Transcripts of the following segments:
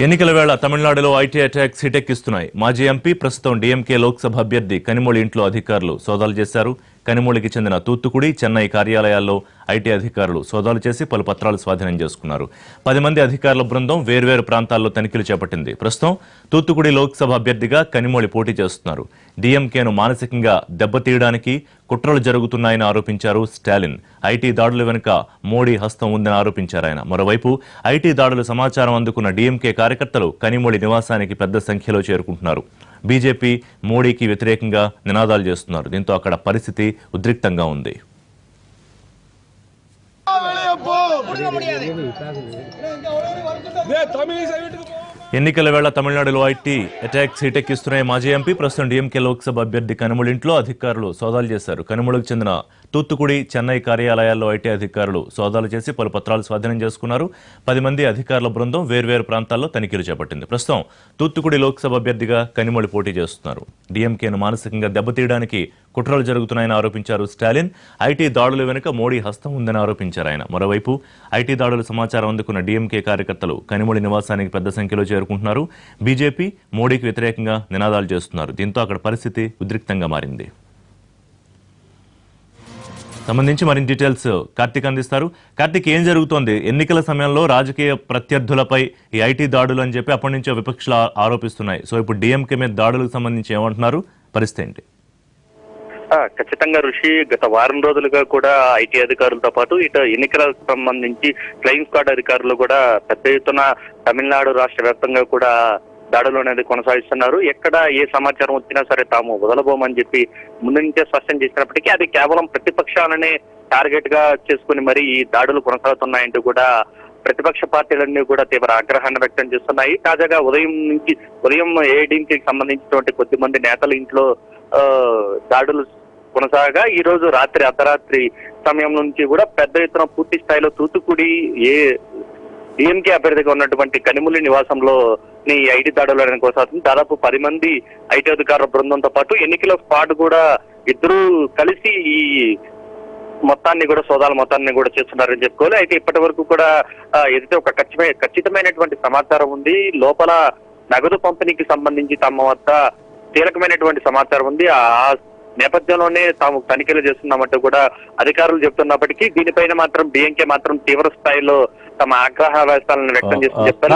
ఎన్నికల వేళ తమిళనాడులో ఐటీ అటాక్స్ హిటెక్కిస్తున్నాయి. మాజీ ఎంపీ ప్రస్తుతం డీఎంకే లోక్సభ అభ్యర్థి కనిమొళి ఇంట్లో అధికారులు సోదాలు చేశారు. కనిమొళికి చెందిన తూత్తుకుడి, చెన్నై కార్యాలయాల్లో ఐటీ అధికారులు సోదాలు చేసి పలు పత్రాలు స్వాధీనం చేసుకున్నారు. 10 మంది అధికారుల బృందం వేర్వేరు ప్రాంతాల్లో తనిఖీలు చేపట్టింది. ప్రస్తుతం తూత్తుకుడి లోక్సభ అభ్యర్థిగా కనిమొళి పోటీ చేస్తున్నారు. డీఎంకేను మానసికంగా దెబ్బతీయడానికి కుట్రలు జరుగుతున్నాయని ఆరోపించారు స్టాలిన్. ఐటీ దాడుల వెనుక మోడీ హస్తం ఉందని ఆరోపించారు ఆయన. మరోవైపు ఐటీ దాడుల సమాచారం అందుకున్న డీఎంకే కార్యకర్తలు కనిమొళి నివాసానికి పెద్ద సంఖ్యలో చేరుకుంటున్నారు. బీజేపీ మోడీకి వ్యతిరేకంగా నినాదాలు చేస్తున్నారు. దీంతో అక్కడ పరిస్థితి ఉద్రిక్తంగా ఉంది. ఎన్నికల వేళ తమిళనాడులో ఐటీ అటాక్స్ హిటెక్కిస్తున్నాయి. మాజీ ఎంపీ ప్రస్తుతం డీఎంకే లోక్సభ అభ్యర్థి కనిమొళి ఇంట్లో అధికారులు సోదాలు చేశారు. కనిమొళికి చెందిన తూత్తుకుడి, చెన్నై కార్యాలయాల్లో ఐటీ అధికారులు సోదాలు చేసి పలు పత్రాలు స్వాధీనం చేసుకున్నారు. 10 మంది అధికారుల బృందం వేర్వేరు ప్రాంతాల్లో తనిఖీలు చేపట్టింది. ప్రస్తుతం తూత్తుకుడి లోక్సభ అభ్యర్థిగా కనిమొళి పోటీ చేస్తున్నారు. డీఎంకేను మానసికంగా దెబ్బతీయడానికి కుట్రలు జరుగుతున్నాయని ఆరోపించారు స్టాలిన్. ఐటీ దాడుల వెనుక మోడీ హస్తం ఉందని ఆరోపించారు ఆయన. మరోవైపు ఐటీ దాడుల సమాచారం అందుకున్న డీఎంకే కార్యకర్తలు కనిమొళి నివాసానికి పెద్ద సంఖ్యలో చేరుకుంటున్నారు. బీజేపీ మోడీకి వ్యతిరేకంగా నినాదాలు చేస్తున్నారు. దీంతో అక్కడ పరిస్థితి ఉద్రిక్తంగా మారింది. సంబంధించి మరిన్ని డీటెయిల్స్ కార్తిక్ అందిస్తారు. కార్తిక్, ఏం జరుగుతోంది? ఎన్నికల సమయంలో రాజకీయ ప్రత్యర్థులపై ఈ ఐటీ దాడులు అని చెప్పి అప్పటి నుంచే విపక్షాలు ఆరోపిస్తున్నాయి. సో ఇప్పుడు డీఎంకే మీద దాడులకు సంబంధించి ఏమంటున్నారు? పరిస్థితి ఏంటి? ఖచ్చితంగా ఋషి, గత వారం రోజులుగా కూడా ఐటీ అధికారులతో పాటు ఇటు ఎన్నికలకు సంబంధించి ఫ్లయింగ్ స్క్వాడ్ అధికారులు కూడా పెద్ద ఎత్తున తమిళనాడు రాష్ట్ర వ్యాప్తంగా కూడా దాడులు అనేది కొనసాగిస్తున్నారు. ఎక్కడ ఏ సమాచారం వచ్చినా సరే తాము వదలబోమని చెప్పి ముందు నుంచే స్పష్టం చేసినప్పటికీ అది కేవలం ప్రతిపక్షాలనే టార్గెట్ గా చేసుకుని మరి ఈ దాడులు కొనసాగుతున్నాయంటూ కూడా ప్రతిపక్ష పార్టీలన్నీ కూడా తీవ్ర ఆగ్రహాన్ని వ్యక్తం చేస్తున్నాయి. తాజాగా ఉదయం ఏఐడీఎంకేకి సంబంధించినటువంటి కొద్దిమంది నేతల ఇంట్లో దాడులు కొనసాగా ఈ రోజు రాత్రి అర్ధరాత్రి సమయం నుంచి కూడా పెద్ద ఎత్తున పూర్తి స్థాయిలో తూత్తుకుడి డీఎంకే అభ్యర్థిగా ఉన్నటువంటి కనిమొళి నివాసంలో ఐటీ దాడులు అనేది కొనసాగుతుంది. దాదాపు 10 మంది ఐటీ అధికారుల బృందంతో పాటు ఎన్నికల స్క్వాడ్ కూడా ఇద్దరు కలిసి ఈ సోదాల మొత్తాన్ని కూడా చేస్తున్నారని చెప్పుకోవాలి. అయితే ఇప్పటి వరకు కూడా ఏదైతే ఒక ఖచ్చితమైనటువంటి సమాచారం ఉంది, లోపల నగదు పంపిణీకి సంబంధించి తమ వద్ద కీలకమైనటువంటి సమాచారం ఉంది. ఆ నేపథ్యంలోనే తాము తనిఖీలు చేస్తున్నామంటూ కూడా అధికారులు చెప్తున్నప్పటికీ దీనిపైన మాత్రం డీఎంకే మాత్రం తీవ్ర స్థాయిలో తమ ఆగ్రహ వ్యక్తాలను వ్యక్తం చేస్తూ చెప్పారు.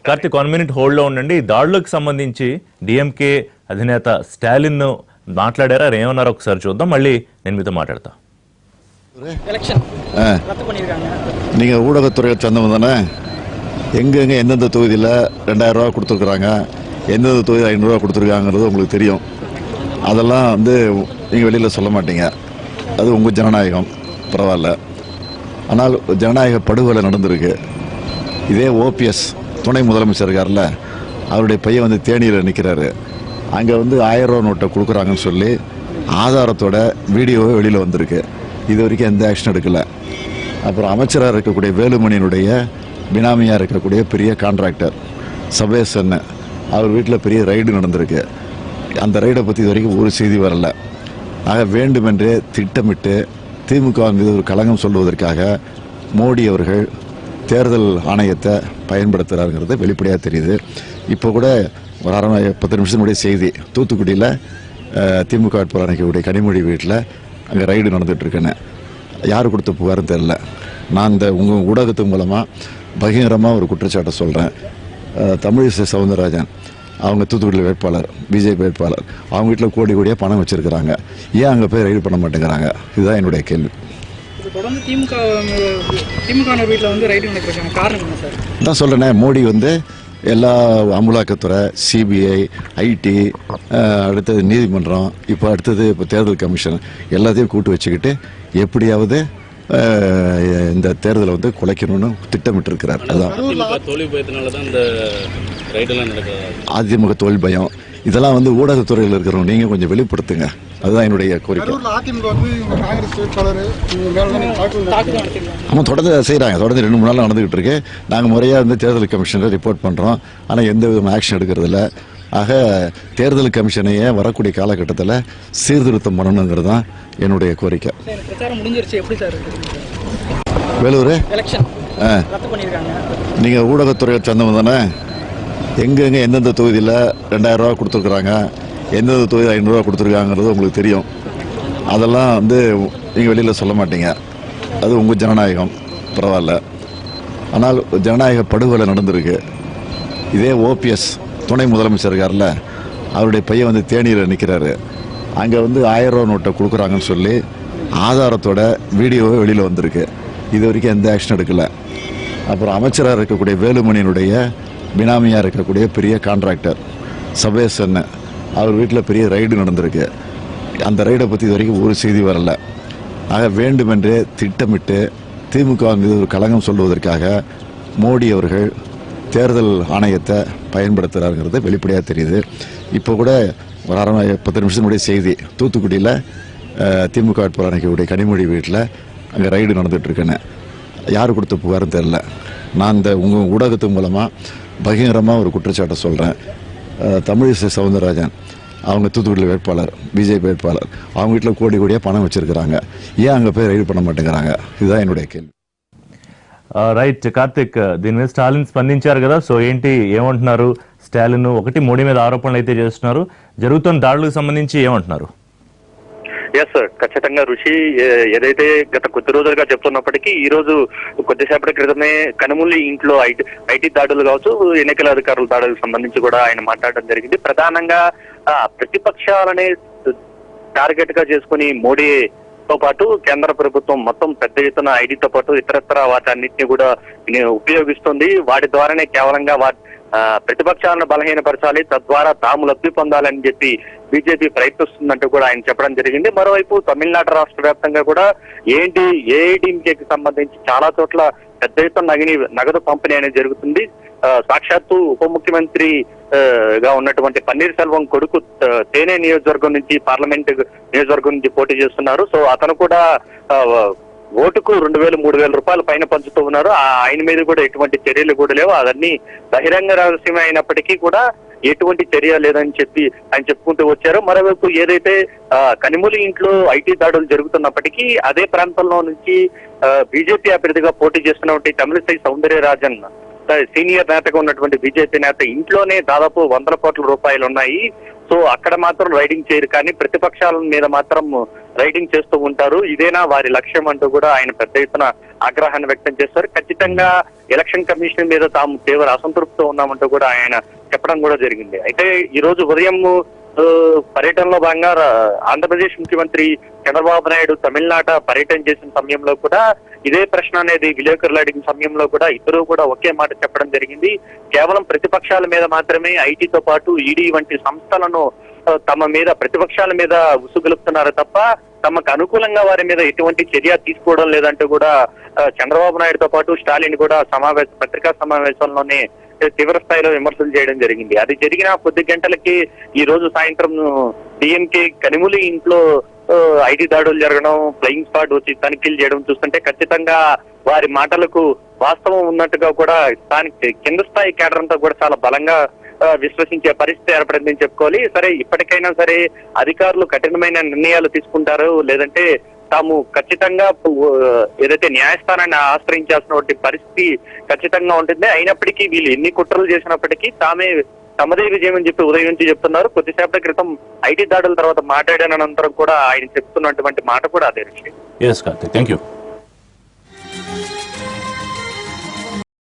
కార్తిక్, 1 మినిట్ హోల్డ్ లో ఉండండి. దాడులకు సంబంధించి డీఎంకే అధినేత స్టాలిన్ మాట్లాడారా? ఏమన్నారో ఒకసారి చూద్దాం, మళ్ళీ నేను మీతో మాట్లాడతా. நீங்க ஊடகத்துறையை சேர்ந்தவங்க தானே? எங்கெங்க எந்தெந்த தொகுதியில் 2000 ரூபா கொடுத்துருக்குறாங்க, எந்தெந்த தொகுதி 500 ரூபா கொடுத்துருக்காங்கிறது உங்களுக்கு தெரியும். அதெல்லாம் நீங்கள் வெளியில் சொல்ல மாட்டீங்க. அது உங்கள் ஜனநாயகம், பரவாயில்ல. ஆனால் ஜனநாயக படுகொலை நடந்திருக்கு. இதே ஓபிஎஸ் துணை முதலமைச்சர் இருக்கார்ல, அவருடைய பையன் தேனியில் நிற்கிறாரு. அங்கே 1000 ரூபா நோட்டை கொடுக்குறாங்கன்னு சொல்லி ஆதாரத்தோட வீடியோவே வெளியில் வந்திருக்கு. இது வரைக்கும் எந்த ஆக்ஷன் எடுக்கலை. அப்புறம் அமைச்சராக இருக்கக்கூடிய வேலுமணியினுடைய பினாமியாக இருக்கக்கூடிய பெரிய கான்ட்ராக்டர் சபேசன், அவர் வீட்டில் பெரிய ரைடு நடந்திருக்கு. அந்த ரைடை பற்றி இது வரைக்கும் ஒரு செய்தி வரல. ஆக வேண்டுமென்றே திட்டமிட்டு திமுக மீது ஒரு களங்கம் சொல்வதற்காக மோடி அவர்கள் தேர்தல் ஆணையத்தை பயன்படுத்துகிறாருங்கிறது வெளிப்படையாக தெரியுது. இப்போ கூட ஒரு 10 நிமிஷத்தினுடைய செய்தி, தூத்துக்குடியில் திமுக வேட்பாளர் அன்னைக்குடைய கனிமொழி வீட்டில் அங்கே ரைடு நடந்துகிட்ருக்கேன்னு. யார் கொடுத்த புகாரும் தெரில. நான் உங்கள் ஊடகத்து மூலமாக பகிரங்கமாக ஒரு குற்றச்சாட்டை சொல்கிறேன். தமிழிசை சவுந்தரராஜன் அவங்க தூத்துக்குடியில் வேட்பாளர், பிஜேபி வேட்பாளர், அவங்க வீட்டில் கோடி கோடியாக பணம் வச்சுருக்கிறாங்க. ஏன் அங்கே போய் ரைடு பண்ண மாட்டேங்கிறாங்க? இதுதான் என்னுடைய கேள்வி. தான் சொல்கிறேனே, மோடி எல்லா அமலாக்கத்துறை, சிபிஐ, ஐடி, அடுத்தது நீதிமன்றம், இப்போ தேர்தல் கமிஷன் எல்லாத்தையும் கூட்டு வச்சுக்கிட்டு எப்படியாவது இந்த தேர்தலை குலைக்கணும்னு திட்டமிட்டு இருக்கிறார். அதுதான் அதிமுக தோல்வி பயம். இதெல்லாம் ஊடகத்துறையில் இருக்கிறவங்க நீங்க கொஞ்சம் வெளிப்படுத்துங்க. அதுதான் என்னுடைய கோரிக்கை. ஆமாம், தொடர்ந்து செய்கிறாங்க. தொடர்ந்து 2-3 நாள் நடந்துகிட்டு இருக்கு. நாங்கள் முறையாக தேர்தல் கமிஷனை ரிப்போர்ட் பண்ணுறோம். ஆனால் எந்த விதமான ஆக்ஷன் எடுக்கிறதில்ல. ஆக தேர்தல் கமிஷனையே வரக்கூடிய காலகட்டத்தில் சீர்திருத்தம் பண்ணணுங்கிறது தான் என்னுடைய கோரிக்கை. வேலூர் நீங்கள் ஊடகத்துறையை சேர்ந்தவங்க தானே? எங்கெங்கே எந்தெந்த தொகுதியில் 2000 ரூபா கொடுத்துருக்குறாங்க, எந்தெந்த தொகுதியில் 500 ரூபா கொடுத்துருக்காங்கிறது உங்களுக்கு தெரியும். அதெல்லாம் வந்து நீங்கள் வெளியில் சொல்ல மாட்டீங்க. அது உங்கள் ஜனநாயகம், பரவாயில்ல. ஆனால் ஜனநாயக படுகொலை நடந்திருக்கு. இதே ஓபிஎஸ் துணை முதலமைச்சர் இருக்கார்ல, அவருடைய பையன் வந்து தேனியில் நிற்கிறாரு. அங்கே வந்து 1000 ரூபா நோட்டை கொடுக்குறாங்கன்னு சொல்லி ஆதாரத்தோட வீடியோவே வெளியில் வந்திருக்கு. இது வரைக்கும் எந்த ஆக்ஷன் எடுக்கலை. அப்புறம் அமைச்சராக இருக்கக்கூடிய வேலுமணியினுடைய பினாமியாக இருக்கக்கூடிய பெரிய கான்ட்ராக்டர் சபேசன், அவர் வீட்டில் பெரிய ரைடு நடந்திருக்கு. அந்த ரைடை பற்றி இது வரைக்கும் ஒரு செய்தி வரல. ஆக வேண்டுமென்றே திட்டமிட்டு திமுக மீது ஒரு களங்கம் சொல்வதற்காக மோடி அவர்கள் தேர்தல் ஆணையத்தை பயன்படுத்துகிறாருங்கிறது வெளிப்படையாக தெரியுது. இப்போ கூட ஒரு 10 நிமிஷம் முன்னாடி செய்தி, தூத்துக்குடியில் திமுக வேட்பாளர் நிற்கக்கூடிய கனிமொழி வீட்டில் அங்கே ரைடு நடந்துகிட்ருக்குன்னு. யார் கொடுத்த புகாரும் தெரில. நான் இந்த உங்கள் ஊடகத்து மூலமாக பகிரங்கமாக ஒரு குற்றச்சாட்டை சொல்கிறேன். தமிழிசை சவுந்தரராஜன் அவங்க தூத்துக்குடியில் வேட்பாளர், பிஜேபி வேட்பாளர், அவங்க வீட்டில் கோடி கோடியாக பணம் வச்சுருக்கிறாங்க. ஏன் அங்கே போய் ரைடு பண்ண மாட்டேங்கிறாங்க? இதுதான் என்னுடைய கேள்வி. రైట్ కార్తిక్, దీని మీద స్టాలిన్ స్పందించారు కదా, సో ఏంటి ఏమంటున్నారు స్టాలిన్? ఒకటి మోడీ మీద ఆరోపణలు అయితే చేస్తున్నారు, జరుగుతున్న దాడులకు సంబంధించి ఏమంటున్నారు? ఎస్ సార్, ఖచ్చితంగా ఋషి ఏదైతే గత కొద్ది రోజులుగా చెప్తున్నప్పటికీ ఈ రోజు కొద్దిసేపటి క్రితమే కనుమూలి ఇంట్లో ఐటీ దాడులు కావచ్చు, ఎన్నికల అధికారుల దాడులకు సంబంధించి కూడా ఆయన మాట్లాడడం జరిగింది. ప్రధానంగా ప్రతిపక్షాలనే టార్గెట్ గా చేసుకుని మోడీతో పాటు కేంద్ర ప్రభుత్వం మొత్తం పెద్ద ఎత్తున ఐటీతో పాటు ఇతరత్ర వాటన్నిటిని కూడా ఉపయోగిస్తుంది. వాటి ద్వారానే కేవలంగా ప్రతిపక్షాలను బలహీనపరచాలి, తద్వారా తాము లబ్ధి పొందాలని చెప్పి బీజేపీ ప్రయత్నిస్తుందంటూ కూడా ఆయన చెప్పడం జరిగింది. మరోవైపు తమిళనాడు రాష్ట్ర వ్యాప్తంగా కూడా ఏఐడిఎంకేకి సంబంధించి చాలా చోట్ల పెద్ద ఎత్తున నగదు పంపిణీ అనేది జరుగుతుంది. సాక్షాత్తు ఉప ముఖ్యమంత్రి గా ఉన్నటువంటి పన్నీర్ సెల్వం కొడుకు తేనే నియోజకవర్గం నుంచి, పార్లమెంట్ నియోజకవర్గం నుంచి పోటీ చేస్తున్నారు. సో అతను కూడా ఓటుకు 2000-3000 రూపాయల పైన పంచుతూ ఉన్నారు. ఆయన మీద కూడా ఎటువంటి చర్యలు కూడా లేవు. అవన్నీ బహిరంగ రహస్యం అయినప్పటికీ కూడా ఎటువంటి చర్య లేదని చెప్పి ఆయన చెప్పుకుంటూ వచ్చారు. మరోవైపు ఏదైతే కనిమూలి ఇంట్లో ఐటీ దాడులు జరుగుతున్నప్పటికీ అదే ప్రాంతంలో నుంచి బీజేపీ అభ్యర్థిగా పోటీ చేస్తున్నటువంటి తమిళిసై సౌందర్యరాజన్ సీనియర్ నేతగా ఉన్నటువంటి బీజేపీ నేత ఇంట్లోనే దాదాపు 100 కోట్ల రూపాయలు ఉన్నాయి. సో అక్కడ మాత్రం రైడింగ్ చేయరు, కానీ ప్రతిపక్షాల మీద మాత్రం రైడింగ్ చేస్తూ ఉంటారు. ఇదేనా వారి లక్ష్యం అంటూ కూడా ఆయన పెద్ద ఎత్తున ఆగ్రహాన్ని వ్యక్తం చేస్తారు. ఖచ్చితంగా ఎలక్షన్ కమిషన్ మీద తాము తీవ్ర అసంతృప్తితో ఉన్నామంటూ కూడా ఆయన చెప్పడం కూడా జరిగింది. అయితే ఈ రోజు ఉదయం పర్యటనలో భాగంగా ఆంధ్రప్రదేశ్ ముఖ్యమంత్రి చంద్రబాబు నాయుడు తమిళనాట పర్యటన చేసిన సమయంలో కూడా ఇదే ప్రశ్న అనేది విలేకరులు అడిగిన సమయంలో కూడా ఇద్దరు కూడా ఒకే మాట చెప్పడం జరిగింది. కేవలం ప్రతిపక్షాల మీద మాత్రమే ఐటీతో పాటు ఈడీ వంటి సంస్థలను తమ మీద ప్రతిపక్షాల మీద ఉసుగొలుపుతున్నారు తప్ప తమకు అనుకూలంగా వారి మీద ఎటువంటి చర్య తీసుకోవడం లేదంటూ కూడా చంద్రబాబు నాయుడుతో పాటు స్టాలిన్ కూడా పత్రికా సమావేశంలోనే తీవ్ర స్థాయిలో విమర్శలు చేయడం జరిగింది. అది జరిగిన కొద్ది గంటలకి ఈ రోజు సాయంత్రం డిఎంకే కనిమూలి ఇంట్లో ఐటీ దాడులు జరగడం, ఫ్లయింగ్ స్క్వాడ్ వచ్చి తనిఖీలు చేయడం చూస్తుంటే ఖచ్చితంగా వారి మాటలకు వాస్తవం ఉన్నట్టుగా కూడా స్థానిక కింద స్థాయి కేడర్ అంతా కూడా చాలా బలంగా విశ్వసించే పరిస్థితి ఏర్పడిందని చెప్పుకోవాలి. సరే, ఇప్పటికైనా సరే అధికారులు కఠినమైన నిర్ణయాలు తీసుకుంటారు, లేదంటే తాము ఖచ్చితంగా ఏదైతే న్యాయస్థానాన్ని ఆశ్రయించాల్సినటువంటి పరిస్థితి ఖచ్చితంగా ఉంటుంది. అయినప్పటికీ వీళ్ళు ఎన్ని కుట్రలు చేసినప్పటికీ తమదే విజయం అని చెప్పి ఉదయం నుంచి చెప్తున్నారు. కొద్దిసేపటి క్రితం ఐటీ దాడుల తర్వాత మాట్లాడిన అనంతరం కూడా ఆయన చెప్తున్నటువంటి మాట కూడా అదే విషయం. Thank you.